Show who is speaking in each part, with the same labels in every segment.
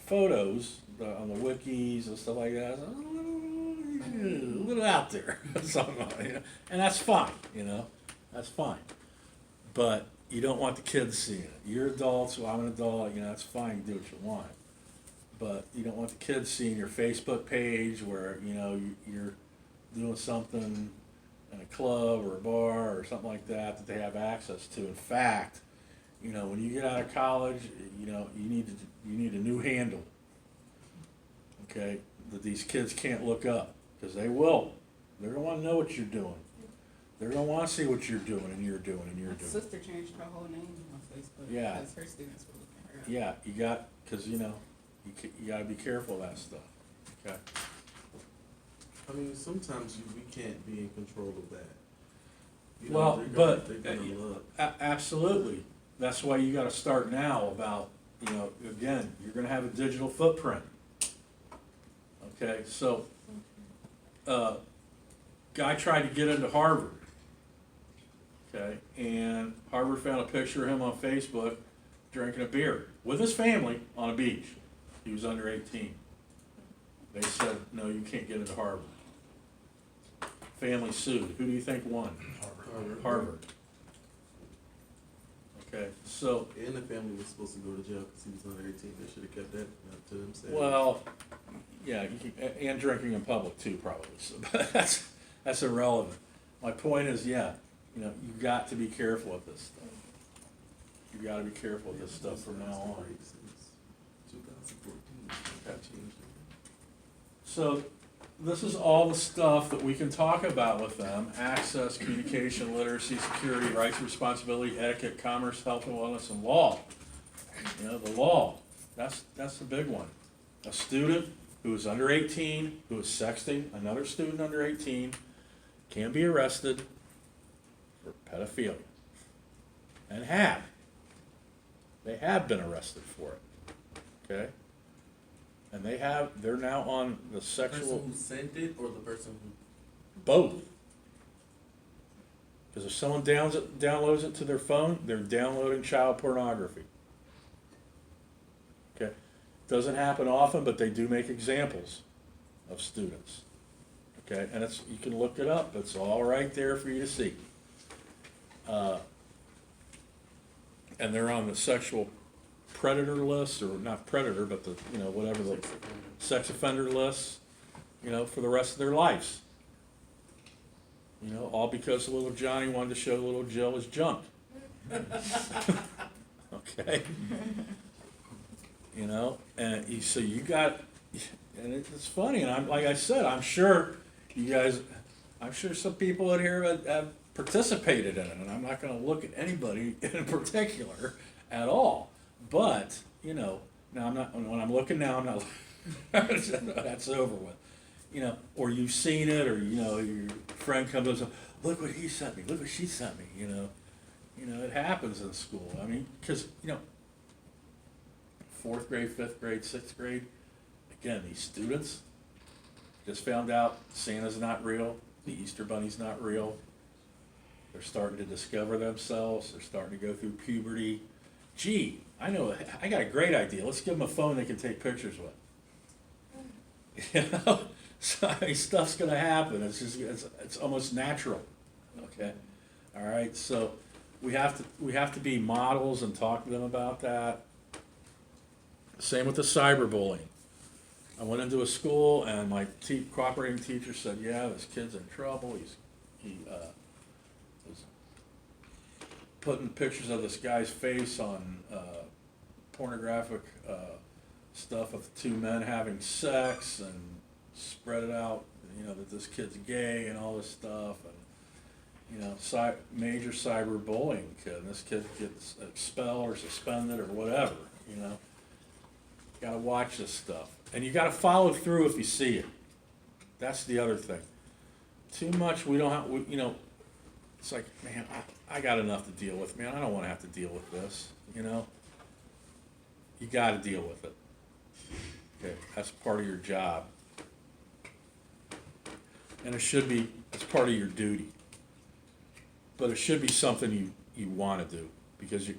Speaker 1: photos on the wikis and stuff like that, it's a little out there, something, and that's fine, that's fine. But you don't want the kids seeing it. You're adults, so I'm an adult, that's fine, you do what you want. But you don't want the kids seeing your Facebook page where, you're doing something in a club or a bar or something like that they have access to. In fact, when you get out of college, you need a new handle, okay, that these kids can't look up, because they will. They're going to want to know what you're doing. They're going to want to see what you're doing and you're doing and you're doing.
Speaker 2: My sister changed her whole name on Facebook because her students were looking her up.
Speaker 1: Yeah, you got, because, you got to be careful of that stuff, okay?
Speaker 3: I mean, sometimes we can't be in control of that.
Speaker 1: Well,
Speaker 3: they're gonna look.
Speaker 1: Absolutely. That's why you gotta start now about, again, you're gonna have a digital footprint. Okay, so, guy tried to get into Harvard. Okay, and Harvard found a picture of him on Facebook drinking a beer with his family on a beach. He was under 18. They said, no, you can't get into Harvard. Family sued. Who do you think won? Harvard. Okay, so.
Speaker 3: And the family was supposed to go to jail because he was under 18. They should have kept that to themselves.
Speaker 1: Well, yeah, and drinking in public too, probably. So, but that's irrelevant. My point is, yeah, you got to be careful with this stuff. You got to be careful with this stuff from now on.
Speaker 3: Since 2014, that changed.
Speaker 1: So this is all the stuff that we can talk about with them: access, communication, literacy, security, rights, responsibility, etiquette, commerce, health and wellness, and law. The law, that's the big one. A student who is under 18, who is sexting another student under 18, can be arrested for pedophilia. And they have been arrested for it, okay? And they're now on the
Speaker 3: The
Speaker 1: sexual.
Speaker 3: person who sent it or the person who?
Speaker 1: Both. Because if someone downloads it to their phone, they're downloading child pornography. Okay. Doesn't happen often, but they do make examples of students. Okay, and you can look it up. It's all right there for you to see. And they're on the sexual predator list, or not predator, but the whatever the sex offender list, for the rest of their lives. All because little Johnny wanted to show little Jill his junk. Okay. And so you got, and it's funny, and like I said, I'm sure some people in here have participated in it, and I'm not going to look at anybody in particular at all. But now I'm not. When I'm looking now, I'm not. That's over with. Or you've seen it, or your friend comes up and says, "Look what he sent me. Look what she sent me." It happens in school. I mean, because 4th grade, 5th grade, 6th grade. Again, these students just found out Santa's not real. The Easter Bunny's not real. They're starting to discover themselves. They're starting to go through puberty. Gee, I got a great idea. Let's give them a phone they can take pictures with. So I mean, stuff's going to happen. It's almost natural. Okay, all right. So we have to be models and talk to them about that. Same with the cyberbullying. I went into a school and my cooperating teacher said, "Yeah, this kid's in trouble. He was putting pictures of this guy's face on pornographic stuff of 2 men having sex and spread it out, that this kid's gay and all this stuff, and major cyberbullying kid. And this kid gets expelled or suspended or whatever. Got to watch this stuff, and you got to follow through if you see it. That's the other thing. Too much, we don't have. It's like, man, I got enough to deal with, man. I don't want to have to deal with this. You got to deal with it. Okay, that's part of your job, and it's part of your duty. But it should be something you want to do, because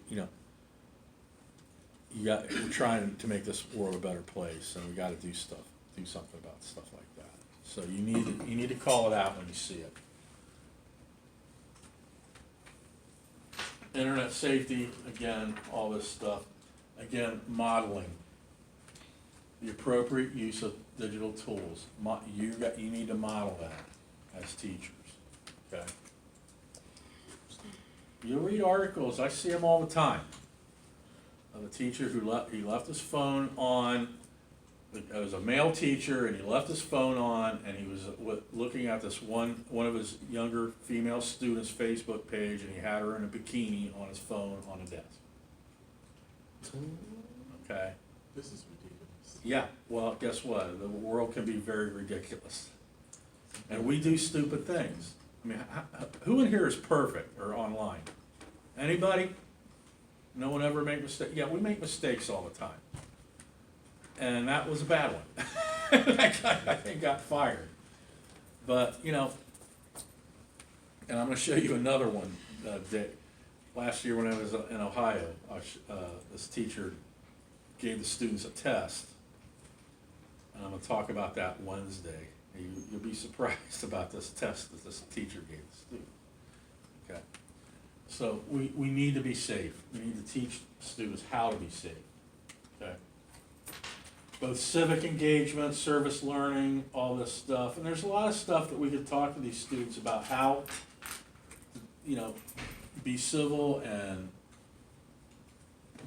Speaker 1: we're trying to make this world a better place, and we gotta do something about stuff like that. So you need to call it out when you see it. Internet safety, again, all this stuff. Again, modeling. The appropriate use of digital tools. You need to model that as teachers, okay? You read articles, I see them all the time, of a teacher who left his phone on. It was a male teacher, and he left his phone on, and he was looking at this one of his younger female students' Facebook page, and he had her in a bikini on his phone on a desk. Okay?
Speaker 3: This is ridiculous.
Speaker 1: Yeah, well, guess what? The world can be very ridiculous. And we do stupid things. I mean, who in here is perfect or online? Anybody? No one ever make mistakes? Yeah, we make mistakes all the time. And that was a bad one. That guy, I think, got fired. But, you know, and I'm going to show you another one. Last year when I was in Ohio, this teacher gave the students a test. And I'm going to talk about that Wednesday. You'll be surprised about this test that this teacher gave the students. Okay. So we need to be safe. We need to teach students how to be safe. Okay. Both civic engagement, service learning, all this stuff. And there's a lot of stuff that we could talk to these students about how to, you know, be civil and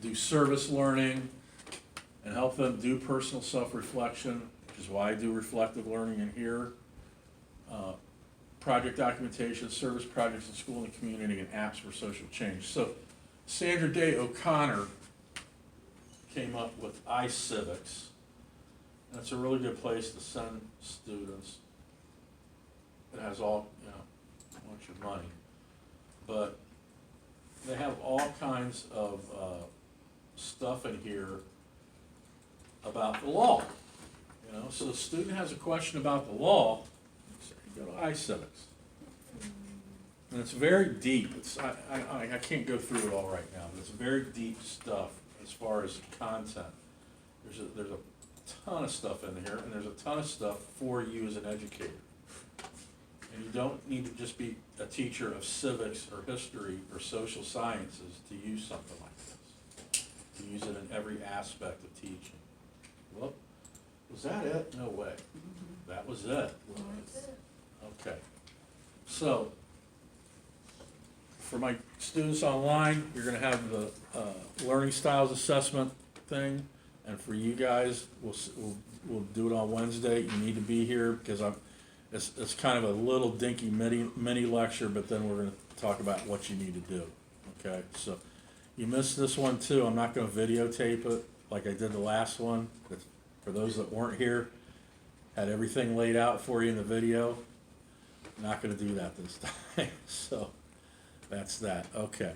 Speaker 1: do service learning and help them do personal self-reflection, which is why I do reflective learning in here. Project documentation, service projects in school and the community, and apps for social change. So Sandra Day O'Connor came up with iCivics. And it's a really good place to send students. It has all, you know, a bunch of money. But they have all kinds of stuff in here about the law. You know, so the student has a question about the law, you go to iCivics. And it's very deep. I can't go through it all right now, but it's very deep stuff as far as content. There's a ton of stuff in here, and there's a ton of stuff for you as an educator. And you don't need to just be a teacher of civics or history or social sciences to use something like this. To use it in every aspect of teaching. Well, was that it? No way. That was it. Okay. So, for my students online, you're going to have the learning styles assessment thing. And for you guys, we'll do it on Wednesday. You need to be here because it's kind of a little dinky mini lecture, but then we're going to talk about what you need to do. Okay, so you missed this one too. I'm not going to videotape it like I did the last one. But for those that weren't here, had everything laid out for you in the video. Not going to do that this time. So that's that. Okay.